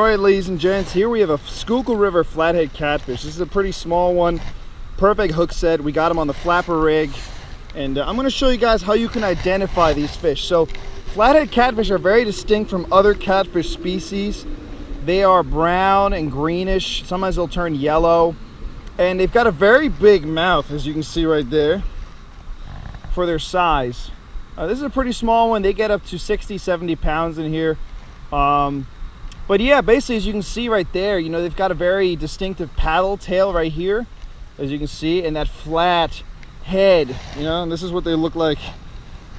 Alright, ladies and gents, here we have a Schuylkill River flathead catfish. This is a pretty small one, perfect hook set. We got them on the flapper rig, and I'm going to show you guys how you can identify these fish. So flathead catfish are very distinct from other catfish species. They are brown and greenish, sometimes they'll turn yellow, and they've got a very big mouth, as you can see right there, for their size. This is a pretty small one. They get up to 60-70 pounds in here. But yeah, basically, as you can see right there, you know, they've got a very distinctive paddle tail right here, as you can see, and that flat head, you know, and this is what they look like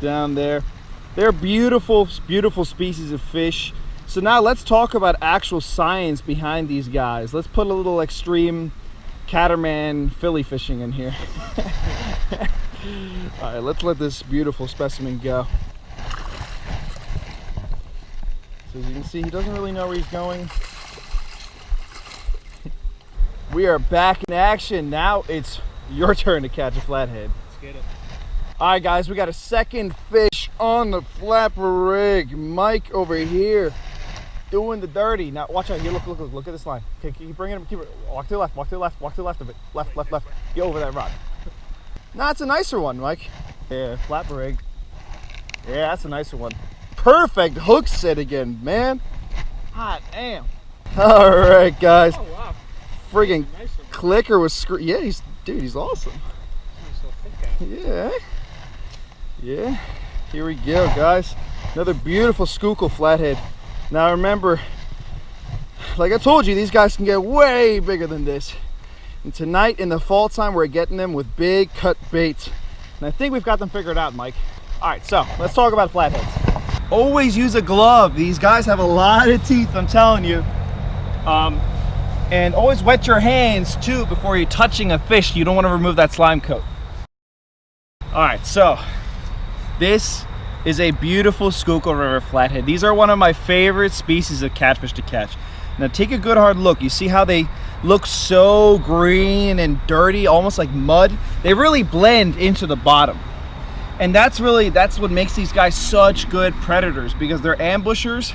down there. They're beautiful, beautiful species of fish. So now let's talk about actual science behind these guys. Let's put a little extreme catamaran filly fishing in here. All right, let's let this beautiful specimen go. So as you can see, he doesn't really know where he's going. We are back in action. Now it's your turn to catch a flathead. Let's get it. All right, guys, we got a second fish on the flapper rig. Mike over here doing the dirty. Now watch out here. Look at this line. Okay, keep bringing him. Keep it. Walk to the left. Walk to the left. Walk to the left of it. Left. Get over that rod. Nah, it's a nicer one, Mike. Yeah, flapper rig. Yeah, that's a nicer one. Perfect hook set again, man. Hot damn. All right, guys. Oh, wow. Friggin' nice clicker was yeah, he's awesome. Yeah. Here we go, guys. Another beautiful Schuylkill flathead. Now remember, like I told you, these guys can get way bigger than this. And tonight in the fall time, we're getting them with big cut baits. And I think we've got them figured out, Mike. All right, so let's talk about flatheads. Always use a glove. These guys have a lot of teeth, I'm telling you. And always wet your hands too before you're touching a fish. You don't want to remove that slime coat. All right, so this is a beautiful Schuylkill River flathead. These are one of my favorite species of catfish to catch. Now take a good hard look. You see how they look so green and dirty, almost like mud? They really blend into the bottom. And that's what makes these guys such good predators, because they're ambushers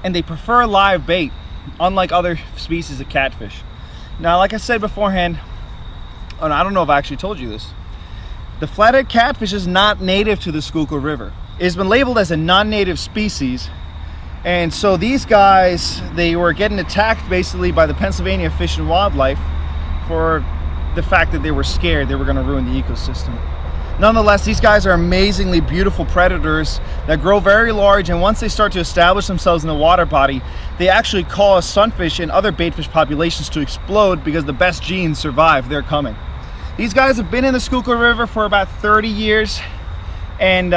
and they prefer live bait, unlike other species of catfish. Now, like I said beforehand, and I don't know if I actually told you this, the flathead catfish is not native to the Schuylkill River. It's been labeled as a non-native species. And so these guys, they were getting attacked basically by the Pennsylvania Fish and Wildlife for the fact that they were scared they were going to ruin the ecosystem. Nonetheless, these guys are amazingly beautiful predators that grow very large, and once they start to establish themselves in the water body, they actually cause sunfish and other baitfish populations to explode because the best genes survive. They're coming. These guys have been in the Schuylkill River for about 30 years, and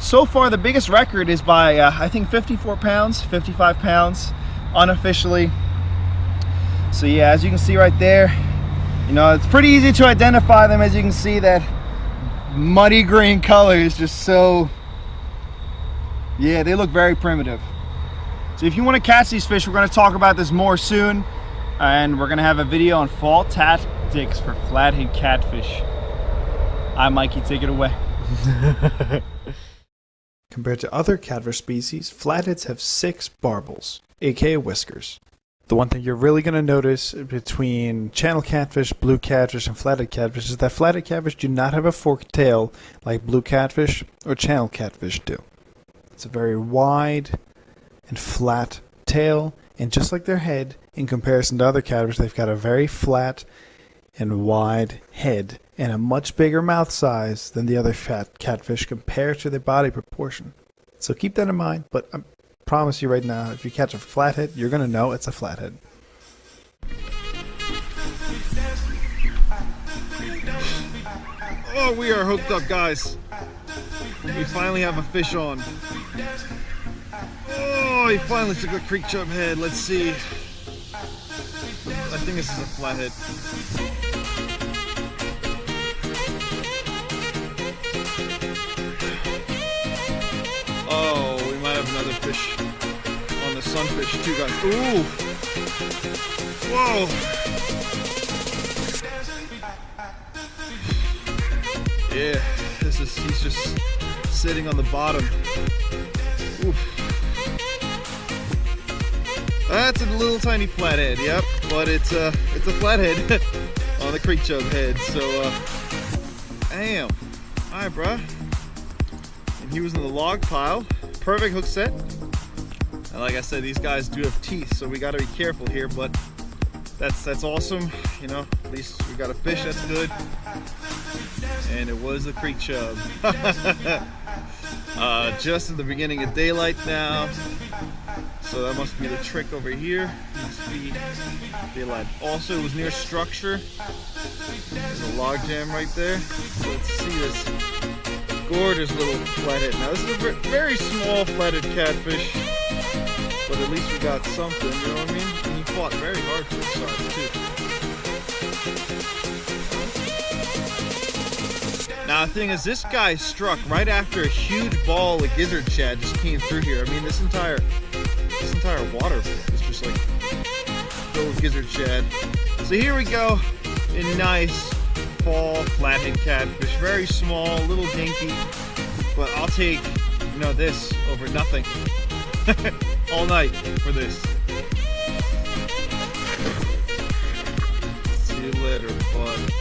so far the biggest record is by I think 54 pounds, 55 pounds unofficially. So yeah, as you can see right there, you know, it's pretty easy to identify them. As you can see, that muddy green color is just so, yeah, they look very primitive. So if you want to catch these fish, we're going to talk about this more soon, and we're going to have a video on fall tactics for flathead catfish. I'm Mikey, take it away. Compared to other catfish species, flatheads have 6 barbels, aka whiskers. The one thing you're really going to notice between channel catfish, blue catfish, and flathead catfish is that flathead catfish do not have a forked tail like blue catfish or channel catfish do. It's a very wide and flat tail, and just like their head, in comparison to other catfish, they've got a very flat and wide head and a much bigger mouth size than the other fat catfish compared to their body proportion. So keep that in mind, but I promise you right now, if you catch a flathead, you're going to know it's a flathead. Oh, we are hooked up, guys. We finally have a fish on. Oh, he finally took a creek chub head. Let's see. I think this is a flathead. Oh, we might have another fish on the sunfish too, guys. Ooh! Whoa! Yeah, he's just sitting on the bottom. Oof. That's a little tiny flathead, yep, but it's a flathead on the creek chub head. So, damn. All right, bruh. And he was in the log pile. Perfect hook set. And like I said, these guys do have teeth, so we got to be careful here. But that's awesome. You know, at least we got a fish. That's good. And it was the creek chub. Just in the beginning of daylight now. So that must be the trick over here. Must be daylight. Also, it was near structure. There's a log jam right there. So let's see this gorgeous little flathead. Now this is a very small flathead catfish, but at least we got something, you know what I mean? And he fought very hard for his size too. Now the thing is, this guy struck right after a huge ball of gizzard shad just came through here. I mean, this entire water is just like filled with gizzard shad. So here we go, a nice fall flathead catfish, very small, little dinky, but I'll take, you know, this over nothing all night for this. See you later, bud.